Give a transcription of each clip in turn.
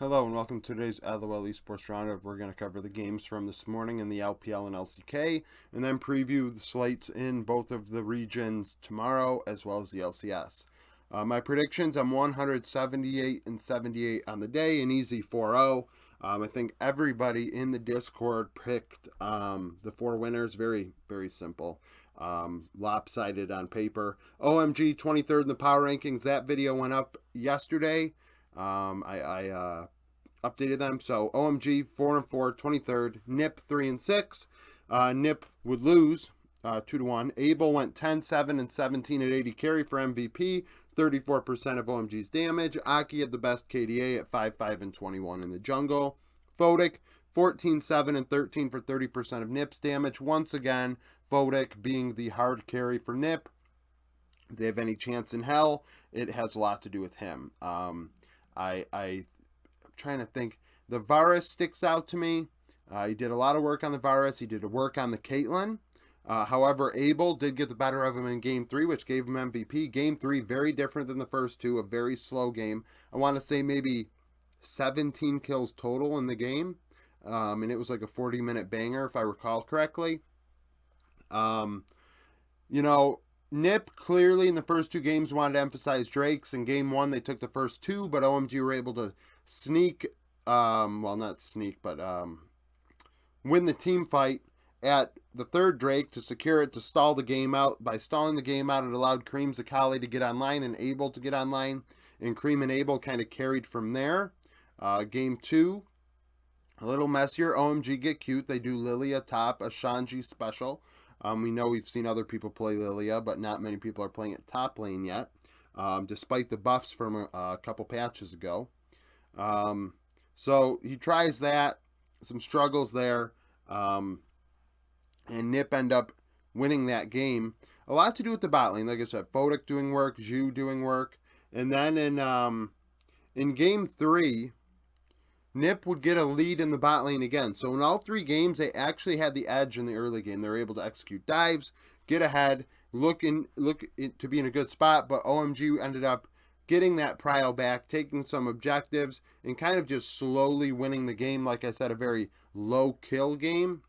Hello and welcome to today's LOL Esports Roundup. We're going to cover the games from this morning in the LPL and LCK, and then preview the slates in both of the regions tomorrow, as well as the LCS. My predictions: I'm 178 and 78 on the day, an easy 4-0. I think everybody in the Discord picked the four winners. Very, very simple. Lopsided on paper. OMG 23rd in the power rankings. That video went up yesterday. I updated them. So OMG 4-4, 23rd. Nip 3-6. Nip would lose 2-1. Abel went 10-7 and 17 at 80 carry for MVP. 34% of OMG's damage. Aki had the best KDA at 5-5 and 21 in the jungle. Fodic 14-7 and 13 for 30% of Nip's damage. Once again, Fodic being the hard carry for Nip. If they have any chance in hell, it has a lot to do with him. I'm trying to think. The Varus sticks out to me. He did a lot of work on the Varus. He did work on the Caitlyn. However, Abel did get the better of him in Game 3, which gave him MVP. Game 3, very different than the first two, a very slow game. I want to say maybe 17 kills total in the game. And it was like a 40-minute banger, if I recall correctly. Nip clearly in the first two games wanted to emphasize Drake's. In Game 1, they took the first two, but OMG were able to sneak, not sneak, but win the team fight at the third Drake to secure it, to stall the game out. By stalling the game out, it allowed Cream Zakali to get online and Abel to get online, and Cream and Abel kind of carried from there. Game 2, a little messier. OMG get cute. They do Lilia top, a Shanji special. We know we've seen other people play Lilia, but not many people are playing it top lane yet, despite the buffs from a couple patches ago. So he tries that, some struggles there, and Nip end up winning that game. A lot to do with the bot lane. Like I said, Fodic doing work, Zhu doing work. And then in Game 3, Nip would get a lead in the bot lane again. So in all three games, they actually had the edge in the early game. They were able to execute dives, get ahead, look to be in a good spot, but OMG ended up getting that prio back, taking some objectives, and kind of just slowly winning the game. Like I said, a very low kill game.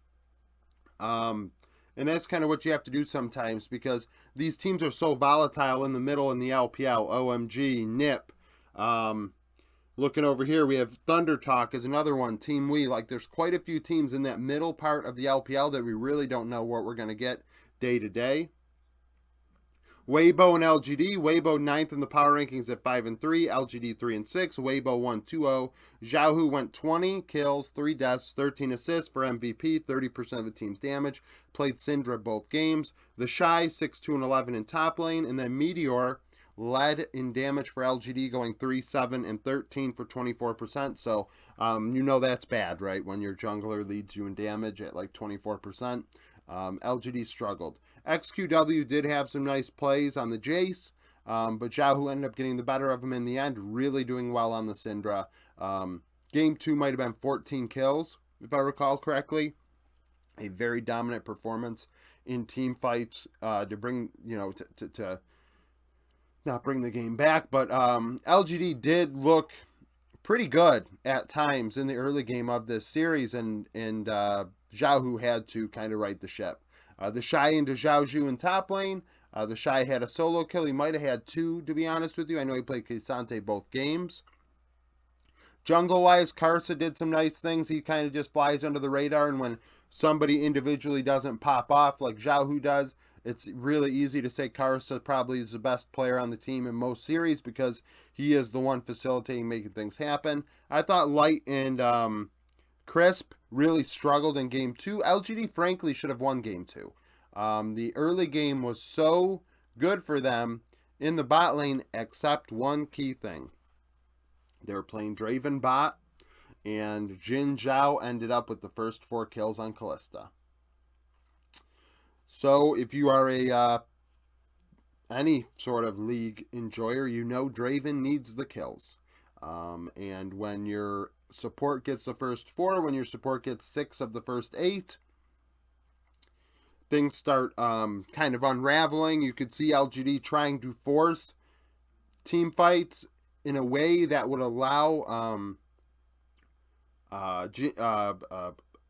And that's kind of what you have to do sometimes, because these teams are so volatile in the middle in the LPL. OMG, Nip. Looking over here, we have Thunder Talk is another one. Team We. Like, there's quite a few teams in that middle part of the LPL that we really don't know what we're going to get day to day. Weibo and LGD. Weibo 9th in the power rankings at 5-3. LGD 3-6. Weibo won 2-0. Xiaohu went 20 kills, 3 deaths, 13 assists for MVP, 30% of the team's damage. Played Syndra both games. The Shy 6-2-11 in top lane. And then Meteor led in damage for LGD, going 3-7 and 13 for 24%. So that's bad, right? When your jungler leads you in damage at like 24%. LGD struggled. XQW did have some nice plays on the Jace, but Xiaohu ended up getting the better of him in the end, really doing well on the Syndra. Game 2 might have been 14 kills, if I recall correctly. A very dominant performance in team fights to bring, to not bring the game back, but LGD did look pretty good at times in the early game of this series, and Xiaohu had to kind of right the ship. The Shy into Xiaoju in top lane. The Shy had a solo kill. He might have had two, to be honest with you. I know he played Kisante both games. Jungle-wise, Karsa did some nice things. He kind of just flies under the radar, and when somebody individually doesn't pop off like Xiaohu does, it's really easy to say Karsa probably is the best player on the team in most series, because he is the one facilitating, making things happen. I thought Light and Crisp really struggled in Game 2. LGD, frankly, should have won Game 2. The early game was so good for them in the bot lane, except one key thing. They were playing Draven bot, and Jin Zhao ended up with the first 4 kills on Kalista. So if you are any sort of league enjoyer, you know Draven needs the kills. And when your support gets the first 4, when your support gets 6 of the first 8, things start kind of unraveling. You could see LGD trying to force team fights in a way that would allow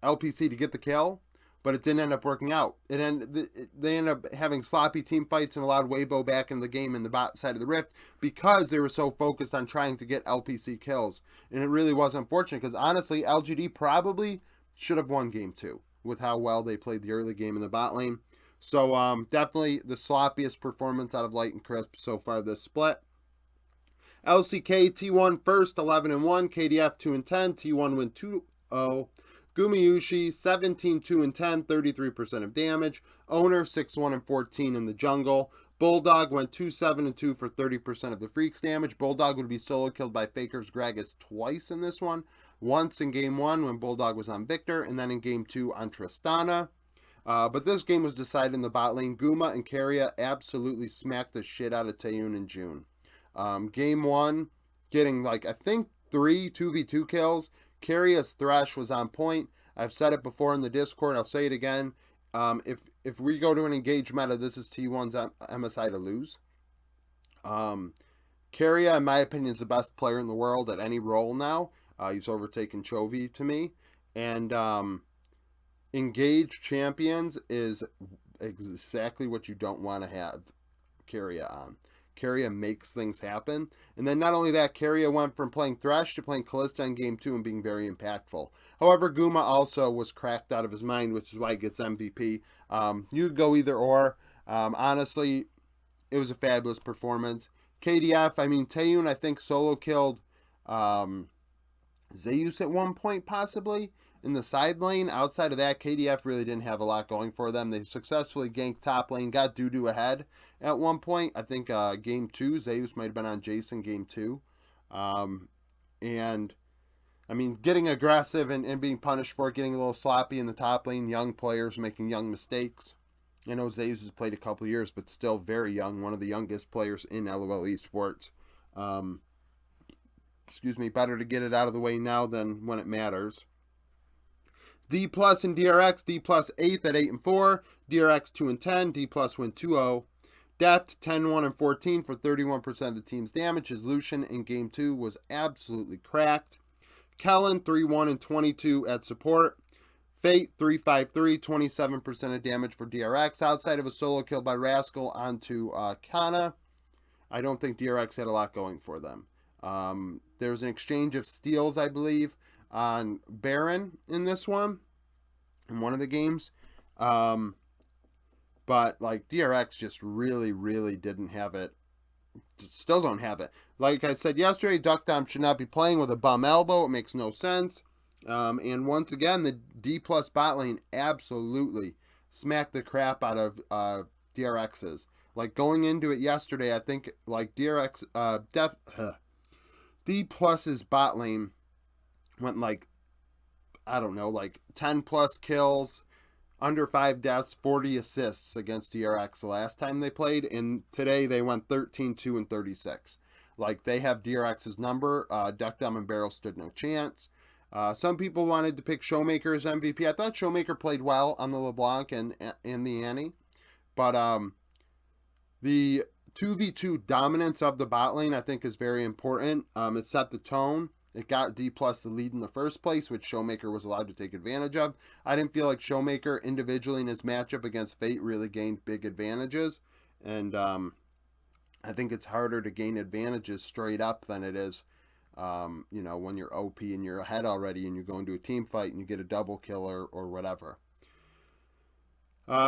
LPC to get the kill, but it didn't end up working out. They ended up having sloppy team fights and allowed Weibo back into the game in the bot side of the Rift because they were so focused on trying to get LPC kills. And it really was unfortunate because honestly, LGD probably should have won game 2 with how well they played the early game in the bot lane. So definitely the sloppiest performance out of Light and Crisp so far this split. LCK T1 first, 11-1, KDF 2-10, T1 win 2-0. Gumayushi 17-2-10, 33% of damage. Owner 6-1-14 in the jungle. Bulldog went 2-7-2 for 30% of the Freaks damage. Bulldog would be solo killed by Faker's Gragas twice in this one. Once in game 1 when Bulldog was on Victor, and then in game 2 on Tristana. But this game was decided in the bot lane. Guma and Keria absolutely smacked the shit out of Taeyun and June. Game 1, getting I think 3 2v2 kills. Keria's Thresh was on point. I've said it before in the Discord. I'll say it again. If we go to an engaged meta, this is T1's MSI to lose. Keria, in my opinion, is the best player in the world at any role now. He's overtaken Chovy to me. And engaged champions is exactly what you don't want to have Keria on. Keria makes things happen. And then not only that, Keria went from playing Thresh to playing Kalista in game 2 and being very impactful. However, Guma also was cracked out of his mind, which is why he gets MVP. You could go either or. Honestly, it was a fabulous performance. KDF, Taeyun, I think solo killed Zeus at one point, possibly, in the side lane. Outside of that, KDF really didn't have a lot going for them. They successfully ganked top lane, got Dudu ahead at one point. I think game 2, Zeus might have been on Jason game 2. And, getting aggressive and being punished for it, getting a little sloppy in the top lane, young players making young mistakes. I know Zeus has played a couple years, but still very young, one of the youngest players in LOL Esports. Better to get it out of the way now than when it matters. D plus and DRX, D plus 8th at 8-4, DRX 2-10, D plus win 2-0. Deft 10-1-14 for 31% of the team's damage. His Lucian in game 2 was absolutely cracked. Kellen 3-1-22 at support. Fate 3-5-3, 27% of damage for DRX. Outside of a solo kill by Rascal onto Kana, I don't think DRX had a lot going for them. There was an exchange of steals, I believe, on Baron in this one, in one of the games. But DRX just really, really didn't have it. Still don't have it. Like I said yesterday, Duck Dom should not be playing with a bum elbow. It makes no sense. And once again, the D plus bot lane absolutely smacked the crap out of DRX's. Going into it yesterday, I think DRX D plus's bot lane went 10 plus kills, under 5 deaths, 40 assists against DRX the last time they played, and today they went 13-2-36. They have DRX's number. Duck Dumb and Barrel stood no chance. Some people wanted to pick Showmaker as MVP. I thought Showmaker played well on the LeBlanc and the Annie, but the 2v2 dominance of the bot lane I think is very important. It set the tone. It got D plus the lead in the first place, which Showmaker was allowed to take advantage of. I didn't feel like Showmaker individually in his matchup against Fate really gained big advantages. And I think it's harder to gain advantages straight up than it is, when you're OP and you're ahead already and you go into a team fight and you get a double kill or whatever.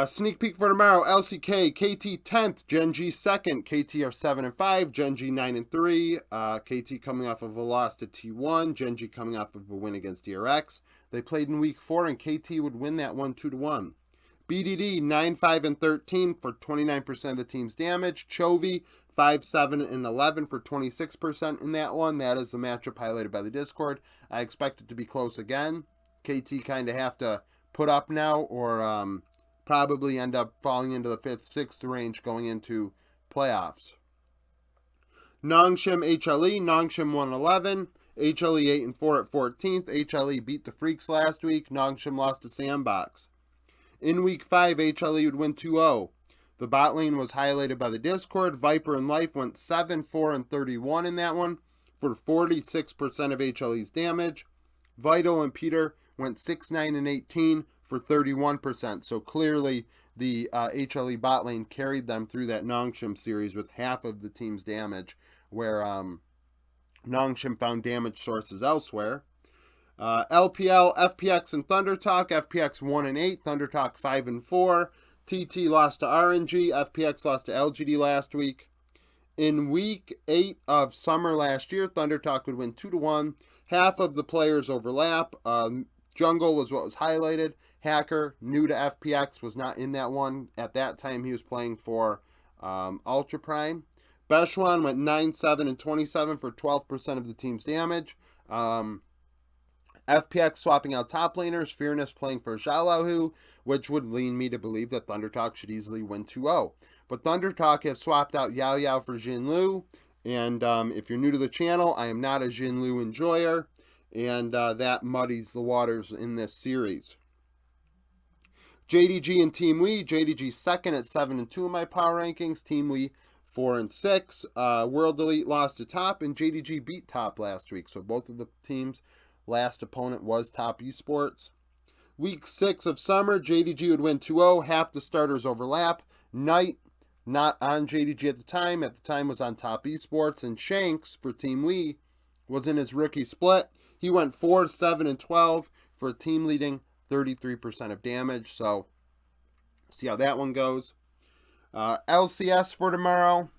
Sneak peek for tomorrow, LCK, KT 10th, Gen G 2nd, KT are 7-5, Gen G 9-3, KT coming off of a loss to T1, Gen G coming off of a win against DRX. They played in week 4 and KT would win that one 2-1. BDD 9-5-13 for 29% of the team's damage. Chovy 5-7-11 for 26% in that one. That is the matchup highlighted by the Discord. I expect it to be close again. KT kind of have to put up now or probably end up falling into the 5th, 6th range going into playoffs. Nongshim HLE, Nongshim 1-11, HLE 8-4 at 14th. HLE beat the Freaks last week. Nongshim lost to Sandbox. In week 5, HLE would win 2-0. The bot lane was highlighted by the Discord. Viper and Life went 7-4-31 in that one for 46% of HLE's damage. Vital and Peter went 6, 9, and 18 for 31%. So clearly the HLE bot lane carried them through that Nongshim series with half of the team's damage, where Nongshim found damage sources elsewhere. LPL, FPX, and Thunder Talk. FPX 1 and 8, Thunder Talk 5 and 4. TT lost to RNG. FPX lost to LGD last week. In week 8 of summer last year, Thunder Talk would win 2-1. Half of the players overlap. Jungle was what was highlighted. Hacker, new to FPX, was not in that one. At that time, he was playing for Ultra Prime. Beshwan went 9, 7, and 27 for 12% of the team's damage. FPX swapping out top laners, Fearness playing for Xiaolahu, which would lead me to believe that Thunder Talk should easily win 2-0. But Thunder Talk have swapped out Yao Yao for Jin Lu, and if you're new to the channel, I am not a Jin Lu enjoyer, and that muddies the waters in this series. JDG and Team Wii. JDG second at 7 and 2 in my power rankings. Team Wii 4 and 6. World Elite lost to Top, and JDG beat Top last week, so both of the teams' last opponent was Top Esports. Week 6 of summer, JDG would win 2-0. Half the starters overlap. Knight, not on JDG at the time was on Top Esports. And Shanks, for Team Wii, was in his rookie split. He went 4, 7, and 12 for a team leading 33% of damage. So, see how that one goes. LCS for tomorrow.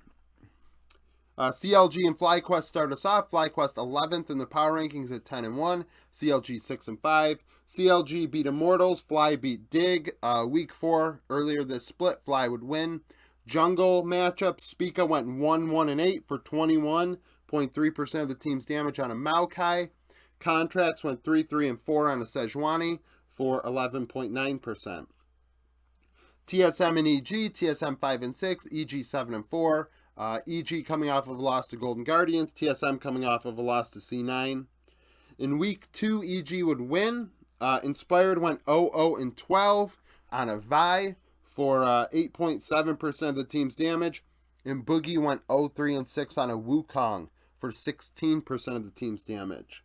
CLG and FlyQuest start us off. FlyQuest 11th in the power rankings at 10 and 1. CLG 6 and 5. CLG beat Immortals. Fly beat Dig. Week 4, earlier this split, Fly would win. Jungle matchup. Spica went 1, 1, and 8 for 21.3% of the team's damage on a Maokai. Contracts went 3, 3, and 4 on a Sejuani for 11.9%. TSM and EG. TSM 5 and 6. EG 7 and 4. EG coming off of a loss to Golden Guardians. TSM coming off of a loss to C9. In week 2, EG would win. Inspired went 0, 0, and 12 on a Vi for 8.7% of the team's damage. And Boogie went 0, 3, and 6 on a Wukong for 16% of the team's damage.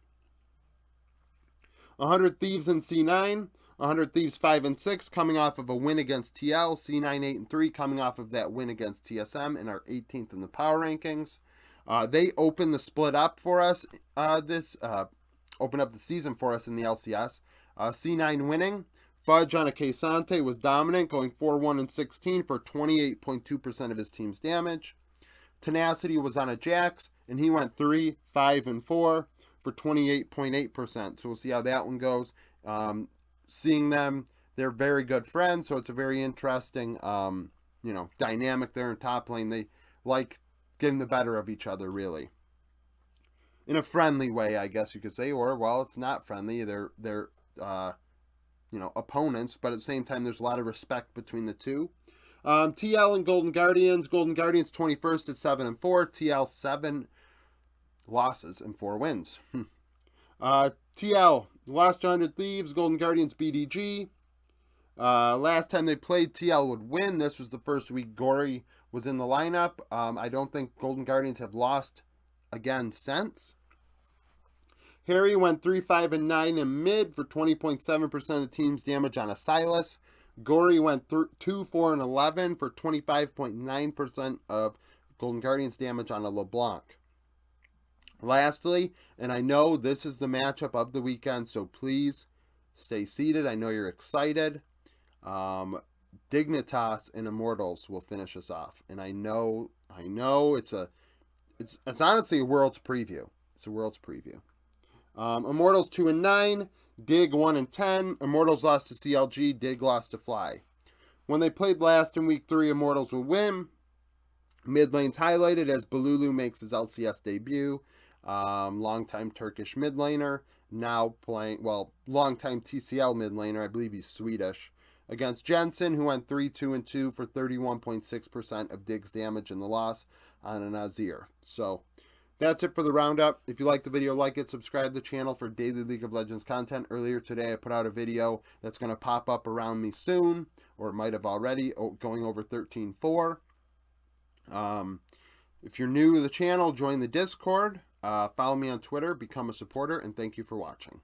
100 Thieves and C9. 100 Thieves 5 and 6 coming off of a win against TL. C9 8 and 3 coming off of that win against TSM and are 18th in the power rankings. They opened the split up for us. Opened up the season for us in the LCS. C9 winning. Fudge on a Kesante was dominant, going 4, 1, and 16 for 28.2% of his team's damage. Tenacity was on a Jax, and he went 3, 5, and 4 for 28.8%. So we'll see how that one goes. Seeing them, they're very good friends, so it's a very interesting, dynamic there in top lane. They like getting the better of each other, really. In a friendly way, I guess you could say, or, well, it's not friendly. They're opponents, but at the same time, there's a lot of respect between the two. TL and Golden Guardians. Golden Guardians 21st at 7 and 4. TL 7 losses and 4 wins. TL lost to 100 Thieves. Golden Guardians BDG. Last time they played, TL would win. This was the first week Gory was in the lineup. I don't think Golden Guardians have lost again since. Harry went 3, 5, and 9 in mid for 20.7% of the team's damage on a Silas. Gory went 2, 4, and 11 for 25.9% of Golden Guardians damage on a LeBlanc. Lastly, and I know this is the matchup of the weekend, so please stay seated. I know you're excited. Dignitas and Immortals will finish us off. And I know it's honestly a Worlds preview. It's a Worlds preview. Immortals 2 and 9, Dig 1 and 10. Immortals lost to CLG, Dig lost to Fly. When they played last in week 3, Immortals will win. Mid lane's highlighted as Balulu makes his LCS debut. Longtime Turkish mid laner, now playing, longtime TCL mid laner, I believe he's Swedish, against Jensen, who went 3, 2, and 2 for 31.6% of Dig's damage in the loss on an Azir. So, that's it for the roundup. If you like the video, like it, subscribe to the channel for daily League of Legends content. Earlier today, I put out a video that's going to pop up around me soon, or it might have already, going over 13.4. If you're new to the channel, join the Discord. Follow me on Twitter, become a supporter, and thank you for watching.